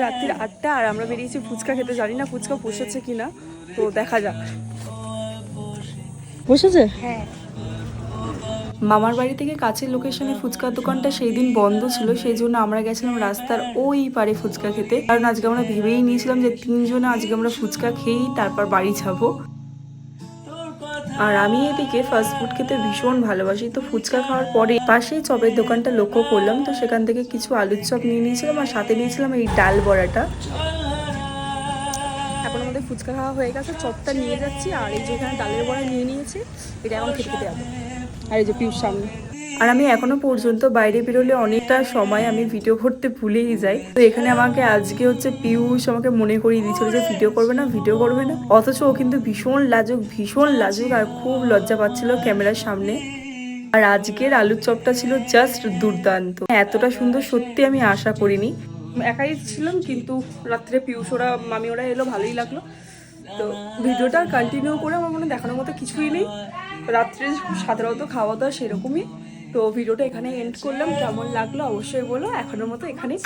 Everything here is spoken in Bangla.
রাত্রির 8টা আর আমরা বেরিয়েছি ফুচকা খেতে, জানি না ফুচকা বসেছে কিনা, তো দেখা যাক। বসেছে? হ্যাঁ। মামার বাড়ি থেকে কাছের লোকেশনে ফুচকার দোকানটা সেই দিন বন্ধ ছিল, সেই জন্য আমরা গেছিলাম রাস্তার ওই পারে ফুচকা খেতে। কারণ আজকে আমরা ভেবেই নিয়েছিলাম যে 3 জনে আজকে আমরা ফুচকা খেয়েই তারপর বাড়ি যাবো। আর আমি এদিকে ফাস্ট ফুড খেতে ভীষণ ভালোবাসি, তো ফুচকা খাওয়ার পরে পাশেই চপের দোকানটা লক্ষ্য করলাম, তো সেখান থেকে কিছু আলুর চপ নিয়ে নিয়েছিলাম আর সাথে নিয়েছিলাম এই ডাল বড়াটা। এখন আমাদের ফুচকা খাওয়া হয়ে গেছে, চপটা নিয়ে যাচ্ছি আর এই যে এখানে ডালের বড়া নিয়ে নিয়েছি, এটা এখন খেতে খেতে যাবো। আর এই যে পিউর সামনে। আর আমি এখনো পর্যন্ত বাইরে বেরোলে অনেকটা সময় আমি ভিডিও করতে ভুলেই যাই, তো এখানে আমাকে আজকে হচ্ছে পিউষ আমাকে মনে করিয়ে দিয়েছিল যে ভিডিও করবে না ভিডিও করবে না, অথচ ও কিন্তু ভীষণ লাজুক আর খুব লজ্জা পাচ্ছিল ক্যামেরার সামনে। আর আজকের আলুর চপটা ছিল জাস্ট দুর্দান্ত, এতটা সুন্দর সত্যি আমি আশা করিনি। একাই ছিলাম, কিন্তু রাত্রে পিউষ ওরা মামি ওরা এলো, ভালোই লাগলো। তো ভিডিওটা কন্টিনিউ করে আমার মনে দেখানোর মতো কিছুই নেই, রাত্রে সাধারণত খাওয়া দাওয়া সেরকমই। তো ভিডিওটা এখানে এন্ড করলাম, কেমন লাগলো অবশ্যই বলো, এখনের মতো এখানেই।